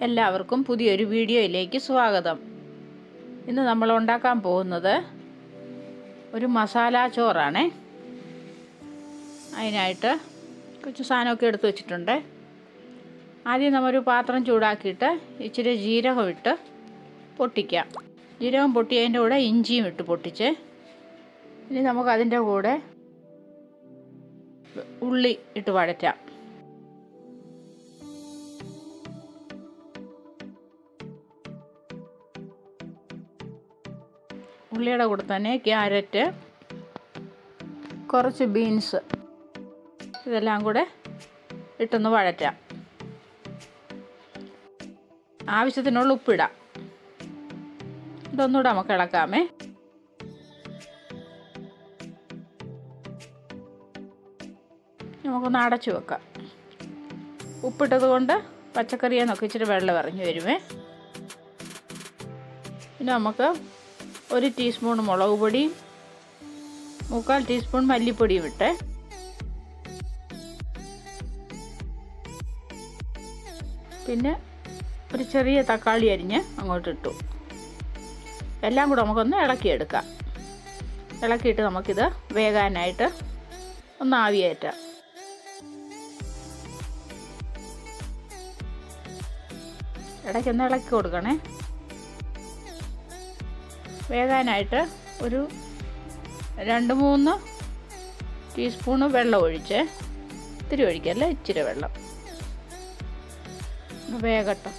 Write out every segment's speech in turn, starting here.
എല്ലാവർക്കും പുതിയൊരു വീഡിയോയിലേക്ക് സ്വാഗതം. ഇന്ന് നമ്മൾ ഉണ്ടാക്കാൻ പോകുന്നത് ഒരു മസാല ചോറാണ്. അതിനായിട്ട് കുറച്ച് സാധനമൊക്കെ എടുത്ത് വെച്ചിട്ടുണ്ട്. ആദ്യം നമ്മളൊരു പാത്രം ചൂടാക്കിയിട്ട് ഇച്ചിരി ജീരകം ഇട്ട് പൊട്ടിക്കാം. ജീരകം പൊട്ടിയതിൻ്റെ കൂടെ ഇഞ്ചിയും ഇട്ട് പൊട്ടിച്ച് ഇനി നമുക്കതിൻ്റെ കൂടെ ഉള്ളി ഇട്ട് വഴറ്റാം. ഉള്ളിയുടെ കൂടെ തന്നെ ക്യാരറ്റ്, കുറച്ച് ബീൻസ്, ഇതെല്ലാം കൂടെ ഇട്ടൊന്ന് വഴറ്റാം. ആവശ്യത്തിനുള്ള ഉപ്പിടാം. ഇതൊന്നുകൂടെ നമുക്ക് ഇളക്കാമേ. നമുക്കൊന്ന് അടച്ചു വെക്കാം. ഉപ്പിട്ടത് കൊണ്ട് പച്ചക്കറിയെന്നൊക്കെ ഇച്ചിരി വെള്ളം ഇറങ്ങി വരുമേ. പിന്നെ നമുക്ക് 1 ടീസ്പൂൺ മുളക് പൊടിയും 3/4 ടീസ്പൂൺ മല്ലിപ്പൊടിയും ഇട്ട് പിന്നെ ഒരു ചെറിയ തക്കാളി അരിഞ്ഞ് അങ്ങോട്ട് ഇട്ടു. എല്ലാം കൂടെ നമുക്കൊന്ന് ഇളക്കിയെടുക്കാം. ഇളക്കിയിട്ട് നമുക്കിത് വേകാനായിട്ട് ഒന്ന് ആവിയേറ്റാം. ഇടയ്ക്കൊന്ന് ഇളക്കി കൊടുക്കണേ. വേകാനായിട്ട് ഒരു 2-3 ടീസ്പൂണ് വെള്ളം ഒഴിച്ച്, ഇത്തിരി ഒഴിക്കല്ല, ഇച്ചിരി വെള്ളം വേകട്ടെ.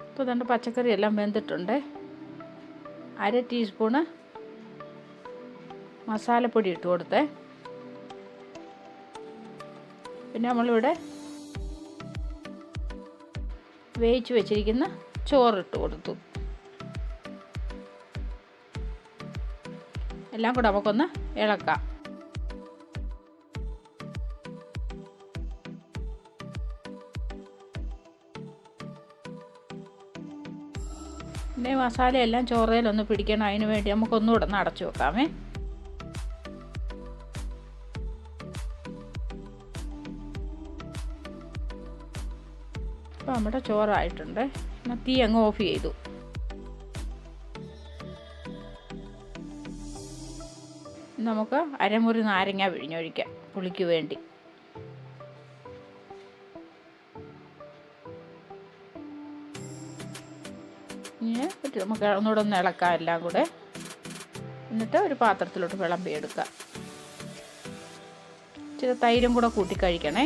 ഇപ്പോൾ തന്നെ പച്ചക്കറി എല്ലാം വെന്തിട്ടുണ്ട്. 1/2 ടീസ്പൂണ് മസാലപ്പൊടി ഇട്ട് കൊടുത്തേ. പിന്നെ നമ്മളിവിടെ വേവിച്ച് വെച്ചിരിക്കുന്ന ചോറിട്ട് കൊടുത്തു. എല്ലാം കൂടെ നമുക്കൊന്ന് ഇളക്കാം. പിന്നെ മസാലയെല്ലാം ചോറിലൊന്ന് പിടിക്കണം. അതിന് വേണ്ടി നമുക്കൊന്നുകൂടെ ഒന്ന് അടച്ചു വെക്കാമേ. അപ്പോൾ നമ്മുടെ ചോറായിട്ടുണ്ട്. തീ അങ്ങ് ഓഫ് ചെയ്തു. നമുക്ക് അരമുറി നാരങ്ങ പിഴിഞ്ഞൊഴിക്കാം പുളിക്ക് വേണ്ടി. ഇനി നമുക്ക് ഒന്നുകൂടെ ഒന്ന് ഇളക്കാം എല്ലാം കൂടെ. എന്നിട്ട് ഒരു പാത്രത്തിലോട്ട് വിളമ്പിയെടുക്കാം. ഇച്ചിരി തൈരും കൂടെ കൂട്ടി കഴിക്കണേ.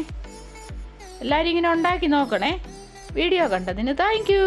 എല്ലാവരും ഇങ്ങനെ ഉണ്ടാക്കി നോക്കണേ. വീഡിയോ കണ്ടതിന് താങ്ക് യു.